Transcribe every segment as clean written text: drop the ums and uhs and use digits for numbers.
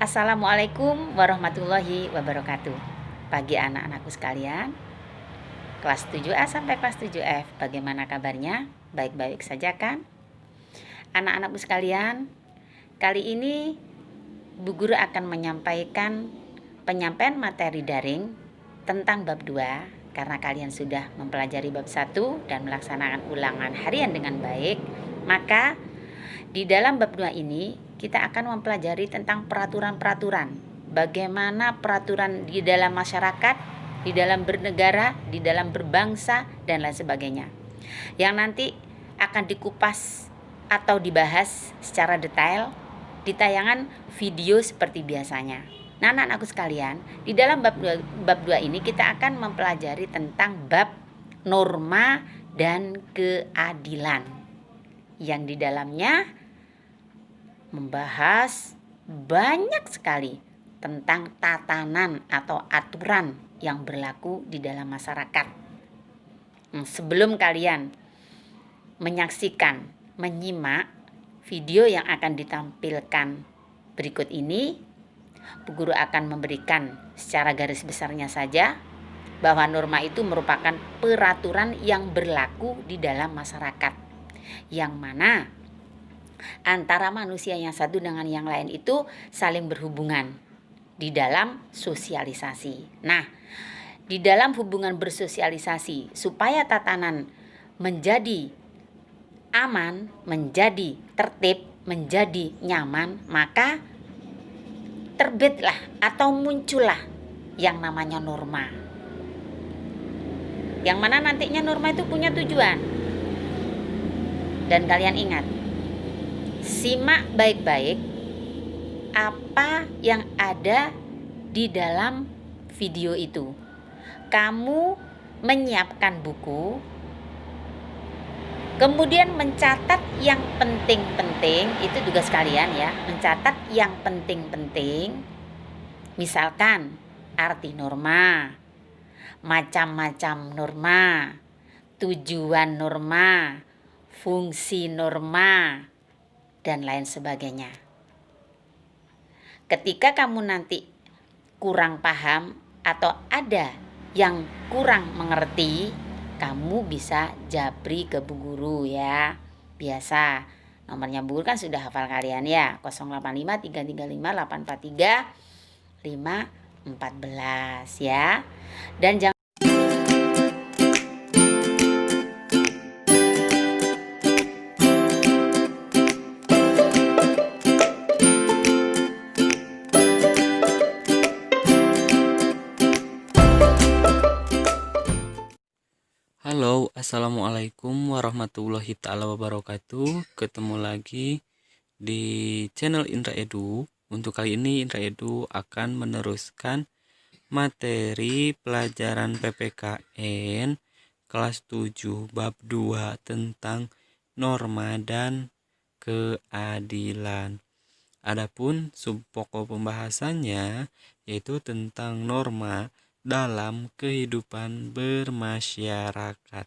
Assalamualaikum warahmatullahi wabarakatuh. Pagi anak-anakku sekalian, kelas 7A sampai kelas 7F, bagaimana kabarnya? Baik-baik saja kan? Anak-anakku sekalian, kali ini Bu Guru akan menyampaikan penyampaian materi daring tentang bab 2 karena kalian sudah mempelajari bab 1 dan melaksanakan ulangan harian dengan baik. Maka di dalam bab 2 ini kita akan mempelajari tentang peraturan-peraturan. Bagaimana peraturan di dalam masyarakat, di dalam bernegara, di dalam berbangsa, dan lain sebagainya. Yang nanti akan dikupas atau dibahas secara detail di tayangan video seperti biasanya. Nah, anak-anakku sekalian, di dalam bab 2 ini kita akan mempelajari tentang bab norma dan keadilan, yang di dalamnya membahas banyak sekali tentang tatanan atau aturan yang berlaku di dalam masyarakat. Sebelum kalian menyaksikan, menyimak video yang akan ditampilkan berikut ini, Bu Guru akan memberikan secara garis besarnya saja bahwa norma itu merupakan peraturan yang berlaku di dalam masyarakat, yang mana antara manusia yang satu dengan yang lain itu saling berhubungan di dalam sosialisasi. Nah, di dalam hubungan bersosialisasi supaya tatanan menjadi aman, menjadi tertib, menjadi nyaman, maka terbitlah atau muncullah yang namanya norma. Yang mana nantinya norma itu punya tujuan. Dan kalian ingat, simak baik-baik apa yang ada di dalam video itu. Kamu menyiapkan buku, kemudian mencatat yang penting-penting, itu tugas kalian ya, mencatat yang penting-penting. Misalkan arti norma, macam-macam norma, tujuan norma, fungsi norma, dan lain sebagainya. Ketika kamu nanti kurang paham atau ada yang kurang mengerti, kamu bisa japri ke Bu Guru ya. Biasa nomornya Bu Guru kan sudah hafal kalian ya, 085 335 843 514 ya. Dan jangan Halo, assalamualaikum warahmatullahi ta'ala wabarakatuh. Ketemu lagi di channel Indra Edu. Untuk kali ini Indra Edu akan meneruskan materi pelajaran PPKN kelas 7 bab 2 tentang norma dan keadilan. Adapun subpokok pembahasannya yaitu tentang norma dalam kehidupan bermasyarakat.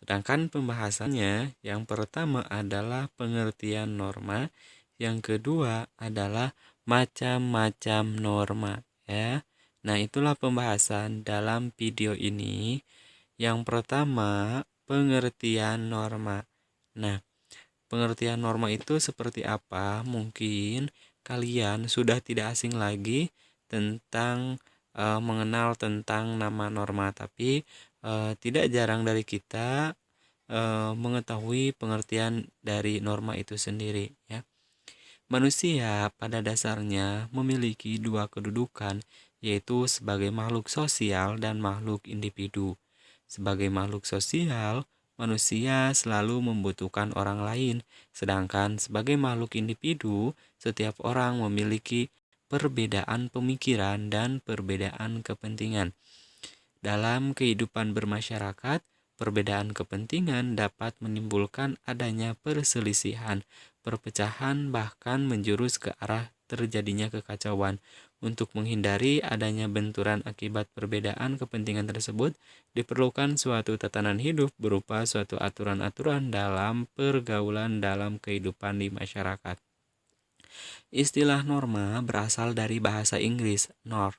Sedangkan pembahasannya yang pertama adalah pengertian norma, yang kedua adalah macam-macam norma ya. Nah, itulah pembahasan dalam video ini. Yang pertama, pengertian norma. Nah, pengertian norma itu seperti apa? Mungkin kalian sudah tidak asing lagi tentang mengenal tentang nama norma, tapi tidak jarang dari kita mengetahui pengertian dari norma itu sendiri ya. Manusia pada dasarnya memiliki dua kedudukan, yaitu sebagai makhluk sosial dan makhluk individu. Sebagai makhluk sosial, manusia selalu membutuhkan orang lain, sedangkan sebagai makhluk individu, setiap orang memiliki perbedaan pemikiran dan perbedaan kepentingan. Dalam kehidupan bermasyarakat, perbedaan kepentingan dapat menimbulkan adanya perselisihan, perpecahan, bahkan menjurus ke arah terjadinya kekacauan. Untuk menghindari adanya benturan akibat perbedaan kepentingan tersebut, diperlukan suatu tatanan hidup berupa suatu aturan-aturan dalam pergaulan dalam kehidupan di masyarakat. Istilah norma berasal dari bahasa Inggris norm,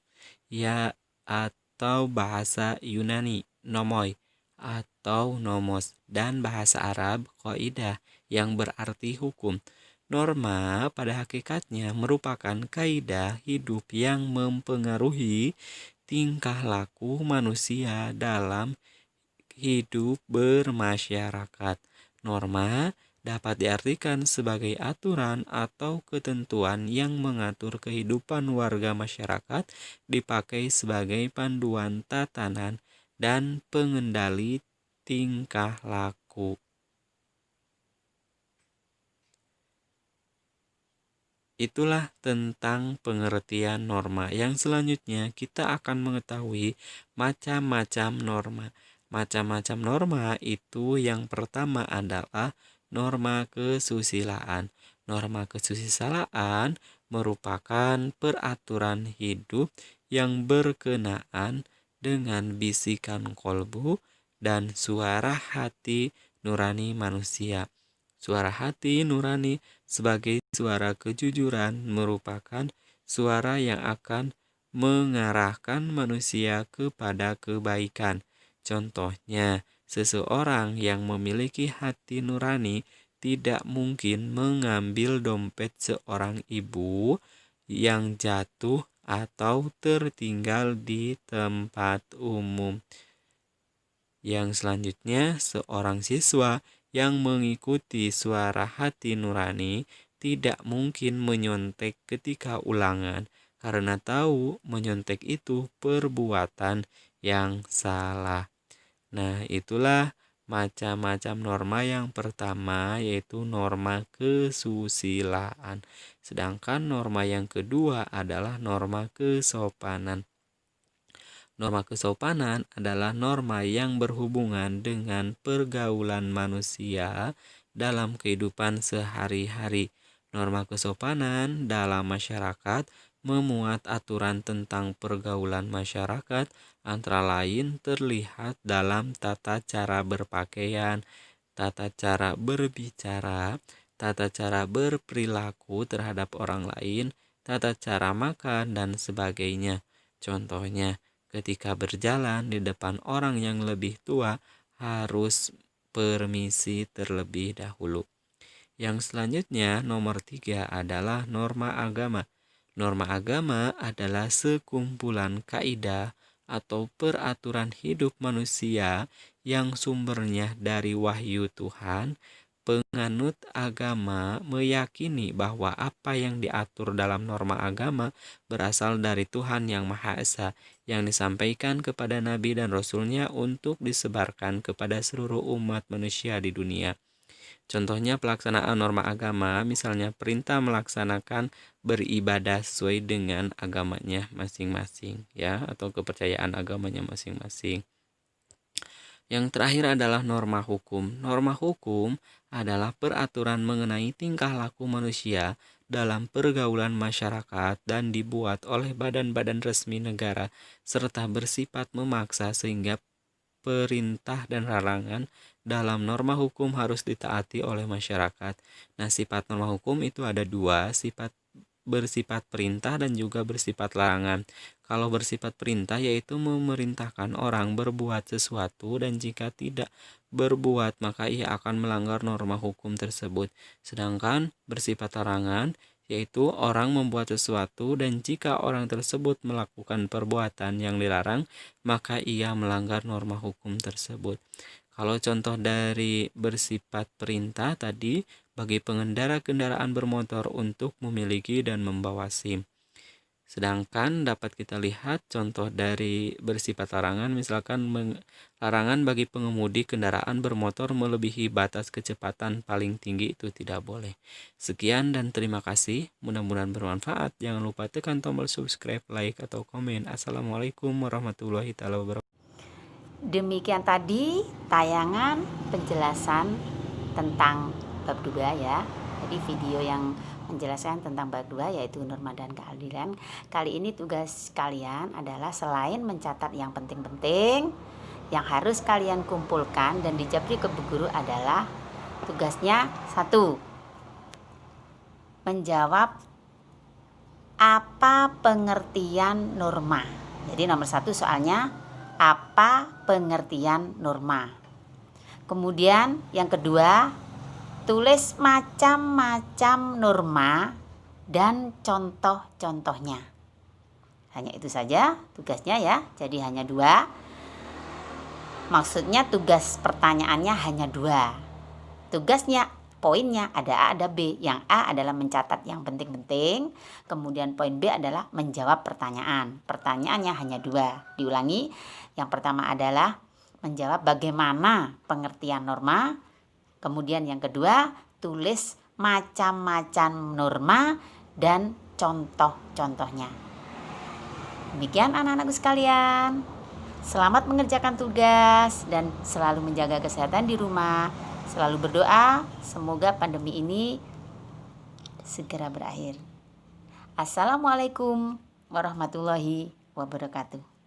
ya, atau bahasa Yunani nomoi atau nomos, dan bahasa Arab qaidah yang berarti hukum. Norma pada hakikatnya merupakan kaidah hidup yang mempengaruhi tingkah laku manusia dalam hidup bermasyarakat. Norma dapat diartikan sebagai aturan atau ketentuan yang mengatur kehidupan warga masyarakat, dipakai sebagai panduan tatanan dan pengendali tingkah laku. Itulah tentang pengertian norma. Yang selanjutnya kita akan mengetahui macam-macam norma. Macam-macam norma itu yang pertama adalah norma kesusilaan. Norma kesusilaan merupakan peraturan hidup yang berkenaan dengan bisikan kolbu dan suara hati nurani manusia. Suara hati nurani sebagai suara kejujuran merupakan suara yang akan mengarahkan manusia kepada kebaikan. Contohnya, seseorang yang memiliki hati nurani tidak mungkin mengambil dompet seorang ibu yang jatuh atau tertinggal di tempat umum. Yang selanjutnya, seorang siswa yang mengikuti suara hati nurani tidak mungkin menyontek ketika ulangan karena tahu menyontek itu perbuatan yang salah. Nah, itulah macam-macam norma. Yang pertama yaitu norma kesusilaan. Sedangkan norma yang kedua adalah norma kesopanan. Norma kesopanan adalah norma yang berhubungan dengan pergaulan manusia dalam kehidupan sehari-hari. Norma kesopanan dalam masyarakat memuat aturan tentang pergaulan masyarakat, antara lain terlihat dalam tata cara berpakaian, tata cara berbicara, tata cara berperilaku terhadap orang lain, tata cara makan, dan sebagainya. Contohnya, ketika berjalan di depan orang yang lebih tua harus permisi terlebih dahulu. Yang selanjutnya nomor 3 adalah norma agama. Norma agama adalah sekumpulan kaidah atau peraturan hidup manusia yang sumbernya dari wahyu Tuhan. Penganut agama meyakini bahwa apa yang diatur dalam norma agama berasal dari Tuhan Yang Maha Esa, yang disampaikan kepada Nabi dan Rasul-Nya untuk disebarkan kepada seluruh umat manusia di dunia. Contohnya pelaksanaan norma agama, misalnya perintah melaksanakan beribadah sesuai dengan agamanya masing-masing, ya, atau kepercayaan agamanya masing-masing. Yang terakhir adalah norma hukum. Norma hukum adalah peraturan mengenai tingkah laku manusia dalam pergaulan masyarakat dan dibuat oleh badan-badan resmi negara serta bersifat memaksa sehingga perintah dan larangan dalam norma hukum harus ditaati oleh masyarakat. Nah, sifat norma hukum itu ada dua, bersifat perintah dan juga bersifat larangan. Kalau bersifat perintah yaitu memerintahkan orang berbuat sesuatu dan jika tidak berbuat maka ia akan melanggar norma hukum tersebut. Sedangkan bersifat larangan yaitu orang membuat sesuatu dan jika orang tersebut melakukan perbuatan yang dilarang maka ia melanggar norma hukum tersebut. Kalau contoh dari bersifat perintah tadi bagi pengendara kendaraan bermotor untuk memiliki dan membawa SIM. Sedangkan dapat kita lihat contoh dari bersifat larangan, misalkan larangan bagi pengemudi kendaraan bermotor melebihi batas kecepatan paling tinggi itu tidak boleh. Sekian dan terima kasih, mudah-mudahan bermanfaat. Jangan lupa tekan tombol subscribe, like, atau komen. Assalamualaikum warahmatullahi wabarakatuh. Demikian tadi tayangan penjelasan tentang bab 2 ya. Jadi video yang menjelaskan tentang bab 2 yaitu norma dan keadilan. Kali ini tugas kalian adalah selain mencatat yang penting-penting yang harus kalian kumpulkan dan dijabri ke bu guru adalah tugasnya 1. menjawab apa pengertian norma. Jadi nomor 1 soalnya apa pengertian norma. Kemudian yang kedua, tulis macam-macam norma dan contoh-contohnya. Hanya itu saja tugasnya ya. Jadi hanya 2. Maksudnya tugas pertanyaannya hanya 2. Tugasnya, poinnya ada A ada B. Yang A adalah mencatat yang penting-penting. Kemudian poin B adalah menjawab pertanyaan. Pertanyaannya hanya 2. Diulangi. Yang pertama adalah menjawab bagaimana pengertian norma. Kemudian yang kedua, tulis macam-macam norma dan contoh-contohnya. Demikian anak-anakku sekalian. Selamat mengerjakan tugas dan selalu menjaga kesehatan di rumah. Selalu berdoa semoga pandemi ini segera berakhir. Assalamualaikum warahmatullahi wabarakatuh.